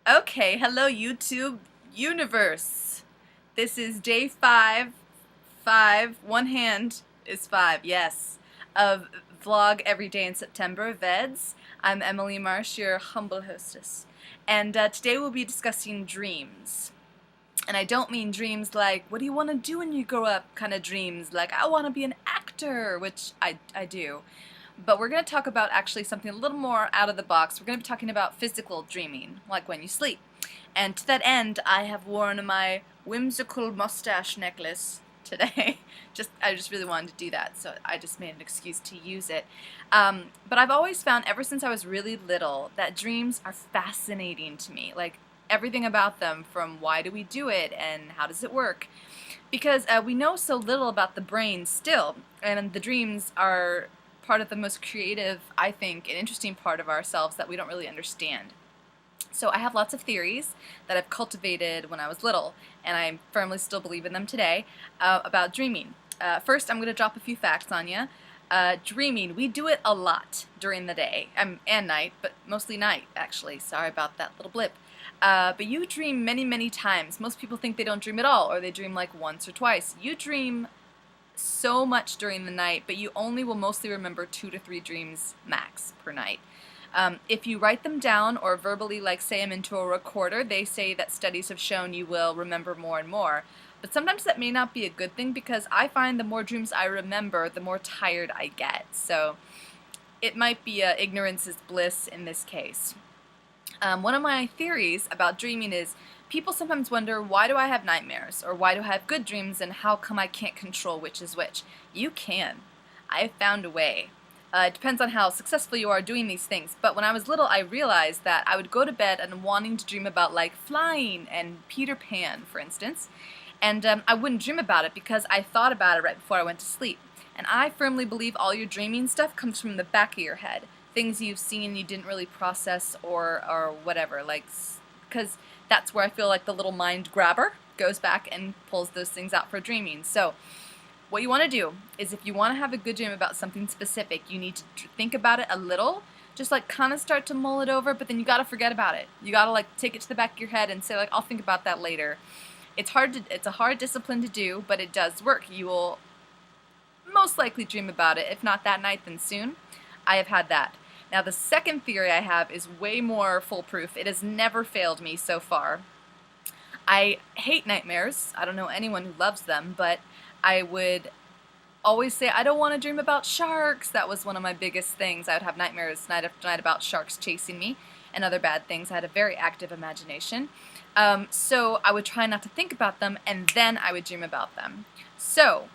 Okay, hello YouTube universe. This is day five, one hand is five, yes, of Vlog Every Day in September, VEDS. I'm Emily Marsh, your humble hostess. And today we'll be discussing dreams. And I don't mean dreams like, what do you want to do when you grow up kind of dreams, like, I want to be an actor, which I do. But we're going to talk about actually something a little more out of the box. We're going to be talking about physical dreaming, like when you sleep. And to that end, I have worn my whimsical mustache necklace today. I just really wanted to do that, so I just made an excuse to use it. But I've always found, ever since I was really little, that dreams are fascinating to me. Like, everything about them, from why do we do it and how does it work. Because we know so little about the brain still, and the dreams are part of the most creative, I think, and interesting part of ourselves that we don't really understand. So I have lots of theories that I've cultivated when I was little, and I firmly still believe in them today, about dreaming. First, I'm going to drop a few facts on you. Dreaming, we do it a lot during the day and night, but mostly night, actually. Sorry about that little blip. But you dream many, many times. Most people think they don't dream at all, or they dream like once or twice. You dream so much during the night, but you only will mostly remember 2 to 3 dreams max per night. If you write them down or verbally say them into a recorder, they say that studies have shown you will remember more and more. But sometimes that may not be a good thing, because I find the more dreams I remember, the more tired I get. So it might be ignorance is bliss in this case. One of my theories about dreaming is people sometimes wonder, why do I have nightmares? Or why do I have good dreams, and how come I can't control which is which? You can. I have found a way. It depends on how successful you are doing these things. But when I was little, I realized that I would go to bed and wanting to dream about like flying and Peter Pan, for instance. And I wouldn't dream about it because I thought about it right before I went to sleep. And I firmly believe all your dreaming stuff comes from the back of your head. Things you've seen you didn't really process, or whatever. Because that's where I feel like the little mind grabber goes back and pulls those things out for dreaming. So what you want to do is, if you want to have a good dream about something specific, you need to think about it a little, just kind of start to mull it over, but then you got to forget about it. You got to take it to the back of your head and say I'll think about that later. It's a hard discipline to do, but it does work. You will most likely dream about it, if not that night, then soon. I have had that. Now, the second theory I have is way more foolproof. It has never failed me so far. I hate nightmares. I don't know anyone who loves them, but I would always say, I don't want to dream about sharks. That was one of my biggest things. I would have nightmares night after night about sharks chasing me and other bad things. I had a very active imagination. So I would try not to think about them, and then I would dream about them. So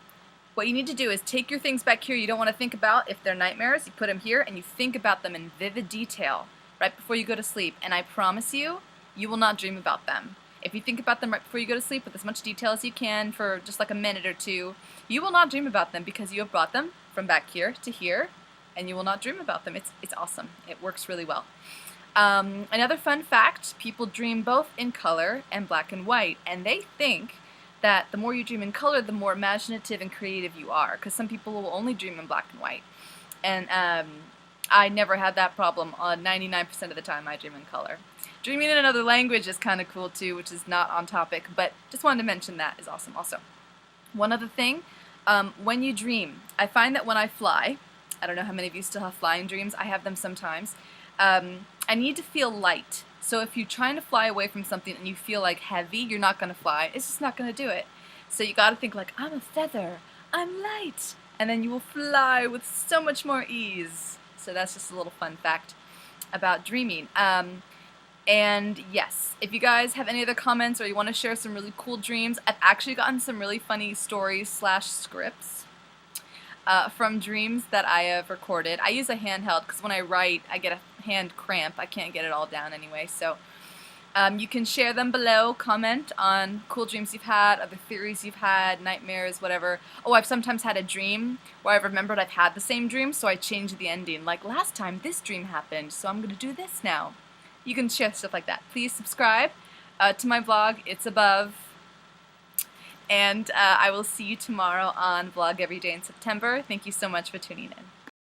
what you need to do is take your things back here you don't want to think about. If they're nightmares, you put them here and you think about them in vivid detail right before you go to sleep. And I promise you, you will not dream about them. If you think about them right before you go to sleep with as much detail as you can for just a minute or two, you will not dream about them, because you have brought them from back here to here, and you will not dream about them. It's awesome. It works really well. Another fun fact, people dream both in color and black and white, and they think that the more you dream in color, the more imaginative and creative you are, because some people will only dream in black and white. And I never had that problem. 99% of the time I dream in color. Dreaming in another language is kind of cool too, which is not on topic, but just wanted to mention that is awesome also. One other thing, when you dream, I find that when I fly, I don't know how many of you still have flying dreams, I have them sometimes, I need to feel light. So if you're trying to fly away from something and you feel heavy, you're not going to fly. It's just not going to do it. So you got to think I'm a feather, I'm light, and then you will fly with so much more ease. So that's just a little fun fact about dreaming. And yes, if you guys have any other comments, or you want to share some really cool dreams, I've actually gotten some really funny stories / scripts from dreams that I have recorded. I use a handheld because when I write, I get a hand cramp. I can't get it all down anyway. So you can share them below, comment on cool dreams you've had, other theories you've had, nightmares, whatever. Oh, I've sometimes had a dream where I've remembered I've had the same dream, so I changed the ending. Like, last time this dream happened, so I'm going to do this now. You can share stuff like that. Please subscribe to my vlog. It's above. And I will see you tomorrow on Vlog Every Day in September. Thank you so much for tuning in.